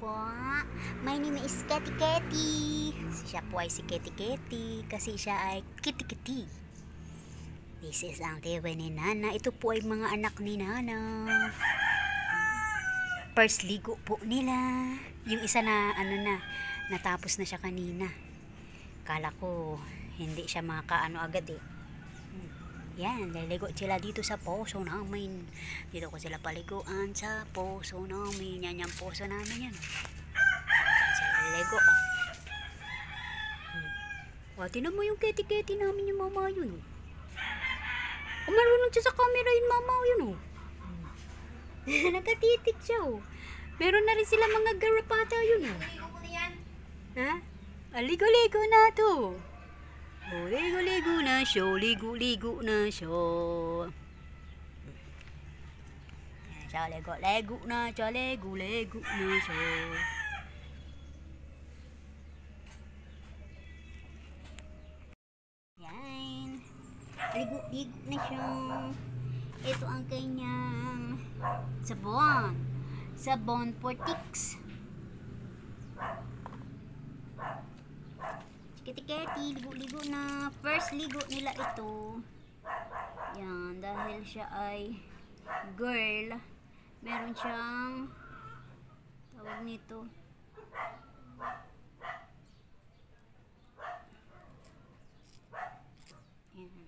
po. My name is Kitty Kitty. Siya po ay si Kitty Kitty kasi siya ay Kitty Kitty. This is ang tiwi ni Nana. Ito po ay mga anak ni Nana. First ligo po nila. Yung isa na natapos na siya kanina. Kala ko hindi siya makakaano agad eh. Yan, liligo sila dito sa poso namin. Dito ko sila paliguan sa poso namin. Yan yung poso namin yan. Yan sila liligo. Tinan mo yung Kitty namin yung mama yun. Marunong siya sa camera yun mama yun Nakatitik siya Meron na rin sila mga garapata yun Ha? Ligo-ligo na to. Ligo-ligo na siya, ligo-ligo na siya. Siya ligo-ligo na siya, ligo-ligo na siya. Yan. Ligo-ligo na siya. Ito ang kanyang sabon. Sabon for ticks. Kitty, ligo-ligo na. First ligo nila ito. Yan, dahil siya ay girl. Meron siyang tawag nito. Yan.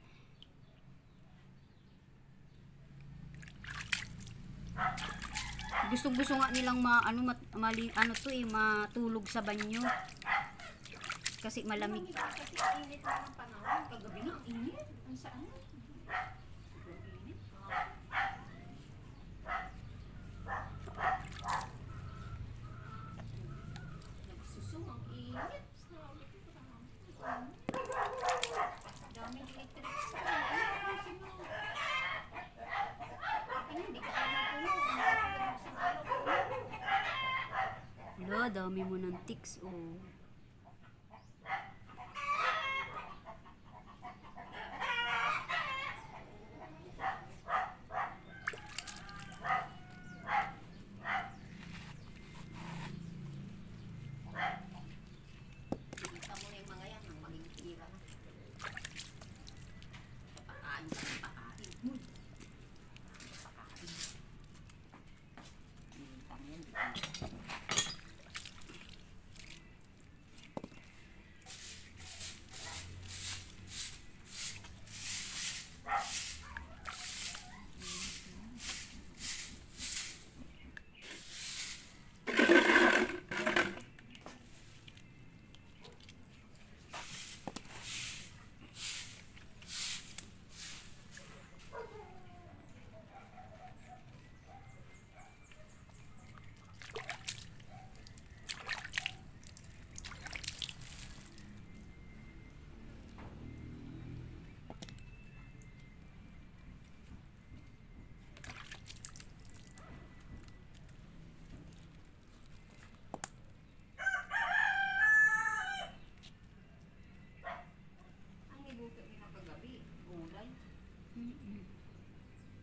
Gusto nga nilang matulog sa banyo. Kasi malamig. Kasi init na ng panahon. Kagabi na, init. Ang saan? Init. Nagsusung ang init. Daming electric sa hindi ka Wala, dami mo ng ticks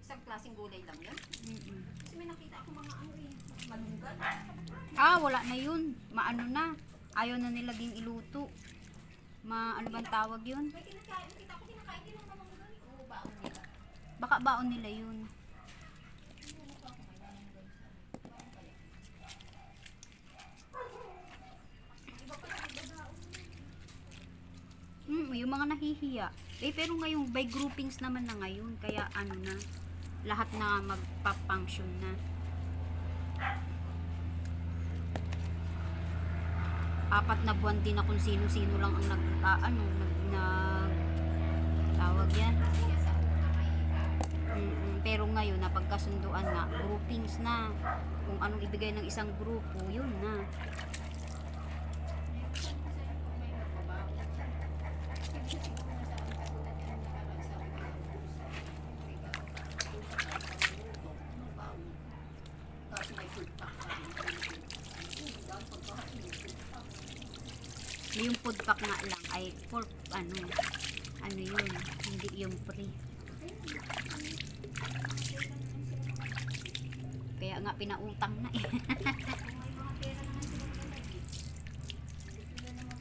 isang klaseng gulay lang yan. Kasi may nakita ako mga malunggay. Wala na yun. Maano na. Ayaw na nilaging iluto. Ano bang tawag yun? May kinakain, nakita ko kinakain din ng malunggay. Baon nila. Baka baon nila yun. Yung mga nahihiya. Pero ngayon, by groupings naman na ngayon. Kaya lahat na magpa-function na. Apat na buwan din na kung sino-sino lang ang tawag yan. Pero ngayon, napagkasunduan na, groupings na. Kung anong ibigay ng isang grupo, yun na. Yung food pack nga lang ay for yun, hindi yung free. Kaya nga pinautang na eh.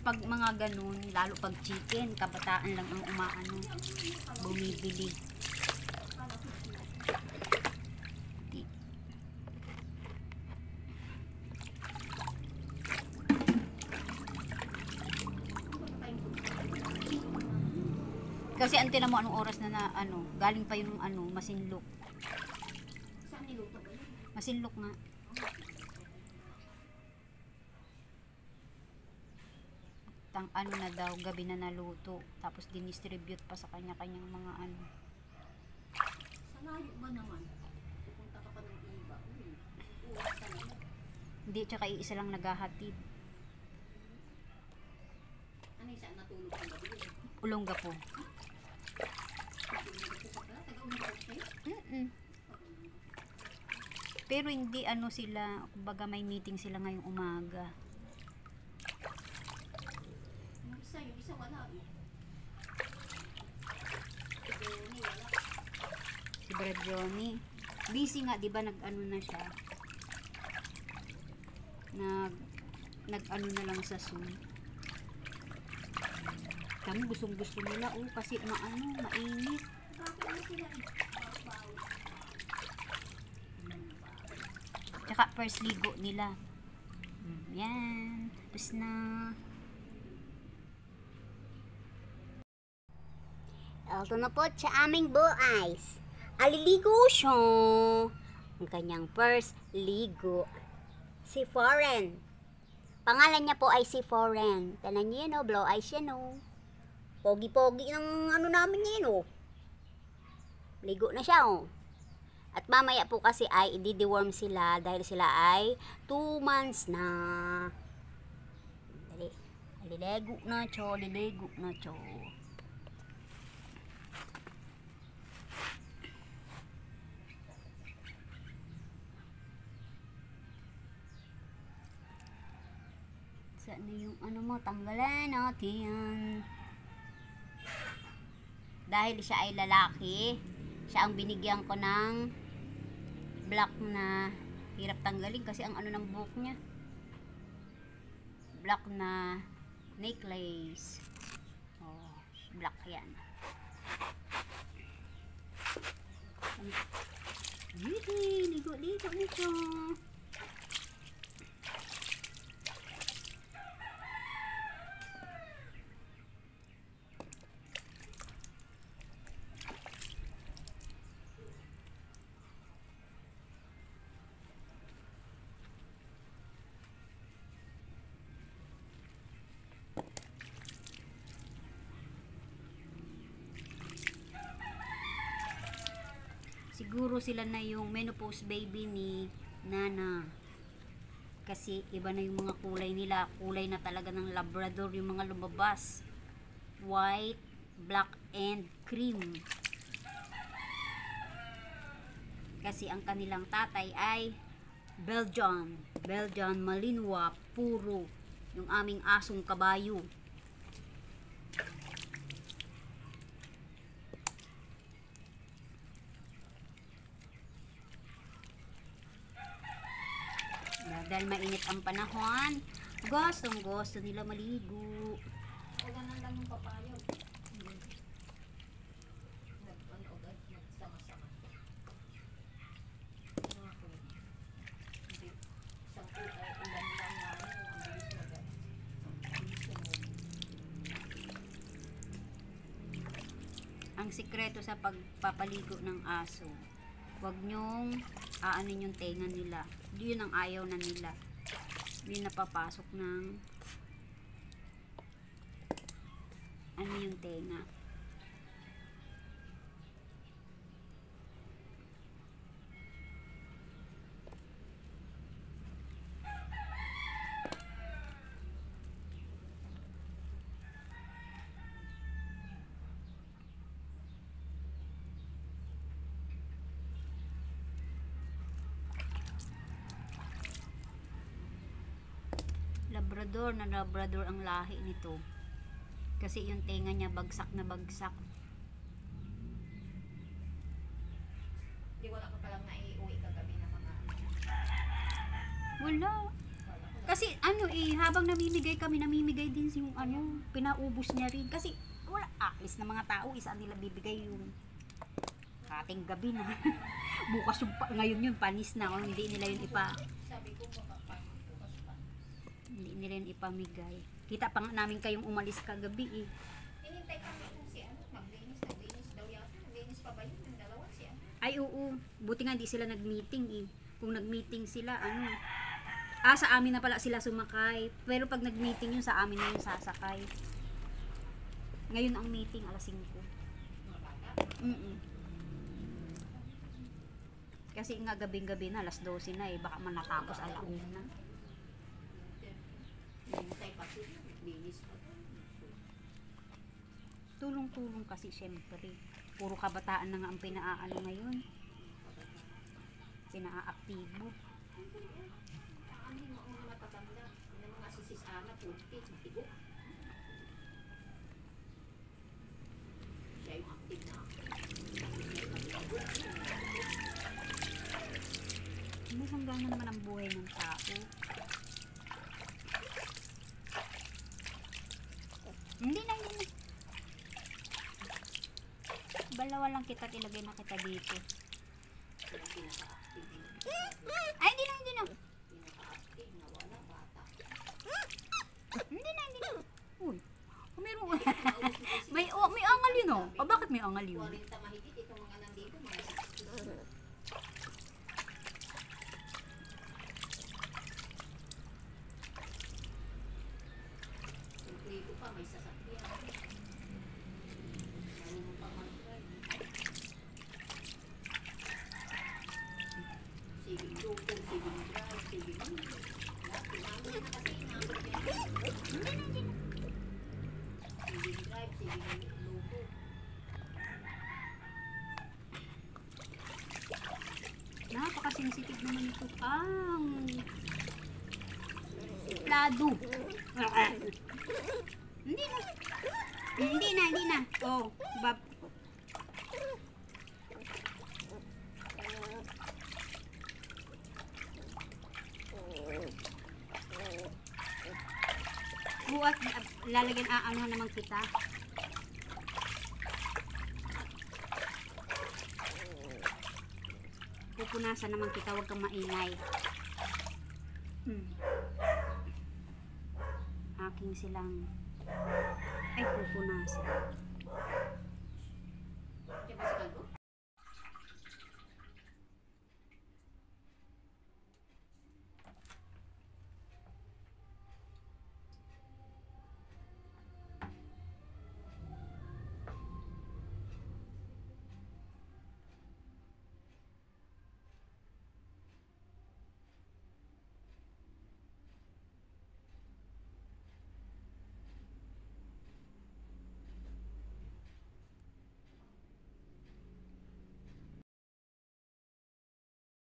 pag mga ganun, lalo pag chicken, kabataan lang ang umaano, bumibili. Kasi ante na mo anong oras na ano, galing pa yung ano, masinlok. Saan niluto ba yun? Masinlok nga. Ano na daw, gabi na naluto. Tapos dinistribute pa sa kanya-kanyang mga ano. Sa layo ba naman? Pupunta ka pa ng iba. Uwas ka naman. Hindi, tsaka iisa lang naghahatid. Ano yung saan natulog ka gabi? Ulongga po. Pero hindi ano sila, kumbaga may meeting sila ngayong umaga. Yung isa wala eh. Wala. Si Brad Johnny. Busy nga, di ba nag-ano na siya? Nag-ano na lang sa Zoom. Kami gustong-gusto nila, kasi mainit. Bakit ano sila eh? Tsaka first ligo nila. Yan. Tapos na. Ito na po sa aming boys. Aliligo siya. Ang kanyang first ligo. Si Foreign. Pangalan niya po ay si Foreign. Tanan niyo yun, blow eyes yan, Pogi-pogi ng ano namin yun, Ligo na siya, At mamaya po kasi ay i-deworm sila dahil sila ay 2 months na. Dali. Liligo na, liligo na, Saan na yung ano mo? Tanggalan natin yan. Dahil siya ay lalaki, siya ang binigyan ko ng black na hirap tanggalin kasi ang ano ng buhok niya. Black na necklace. Black yan. Ligo nito. Siguro sila na yung menopause baby ni Nana. Kasi iba na yung mga kulay nila. Kulay na talaga ng Labrador yung mga lumabas. White, black, and cream. Kasi ang kanilang tatay ay Belgian Malinois puro. Yung aming asong kabayo. Dahil mainit ang panahon, gusto nila maligo. O ganun lang yung papayag. Nag-ano-agad, nagsama-sama. Hindi. Isang ulan lang namin, ang bilis na gano'n. Ang sikreto sa pagpapaligo ng aso, huwag nyong aanin yung tenga nila. Yun ang ayaw na nila. Yun napapasok ng ano yung tenga. Labrador ang lahi nito. Kasi yung tenga niya bagsak na bagsak. Di wala ka palang naiuwi kagabi na mga Wala. wala ko Kasi ano habang namimigay kami, namimigay din yung ano, pinaubos niya rin. Kasi wala, alis na mga tao, isa nila bibigay yung kating gabi na. Bukas yung, ngayon yun, panis na. Kung hindi nila yun Sabi ko bukas pa. hindi nila yun ipamigay. Kita pa nga namin kayong umalis kagabi eh. Hinintay kami kung si ano, naglinis daw yata. Naglinis pa ba yun? Yung dalawa si ano? Ay oo, buti nga hindi sila nag-meeting eh. Kung nag-meeting sila, ano, sa amin na pala sila sumakay. Pero pag nag-meeting yun, sa amin na yung sasakay. Ngayon ang meeting, alas 5. Kasi nga gabing-gabi na, alas 12 na eh. Baka man natapos alauna. Hinintay pa sila. Naglinis pa. Tulong-tulong kasi syempre. Puro kabataan na nga ang pinaaano ngayon. Pinaaaktibo. Ano yung mga matatanda? Yung mga sisisana, puti, matigo. Siya yung active na active. May hanggang naman ang buhay ng tao. Hindi na. Balawa lang kita, ilagay na kita dito. Siya yung pinaka-active. Ay, hindi na. Pinaka-active na wala bata. Hindi na. Uy, meron. may angal yun oh. Bakit may angal yun? 40 mahigit. Itong mga nandito, mga 60. Yung ko pa, may sasakyan. Marunong pa mag-drive. Saving local, saving drive, saving lahat. Tinamay na kasi, inabot yan. Saving drive, saving logo. Napaka-sensitive naman ito. Lado. Hindi na. Oh, bab. Buat lalagyan ano naman kita. Pupunasan naman kita, huwag kang maingay. Aking silang pupunasan.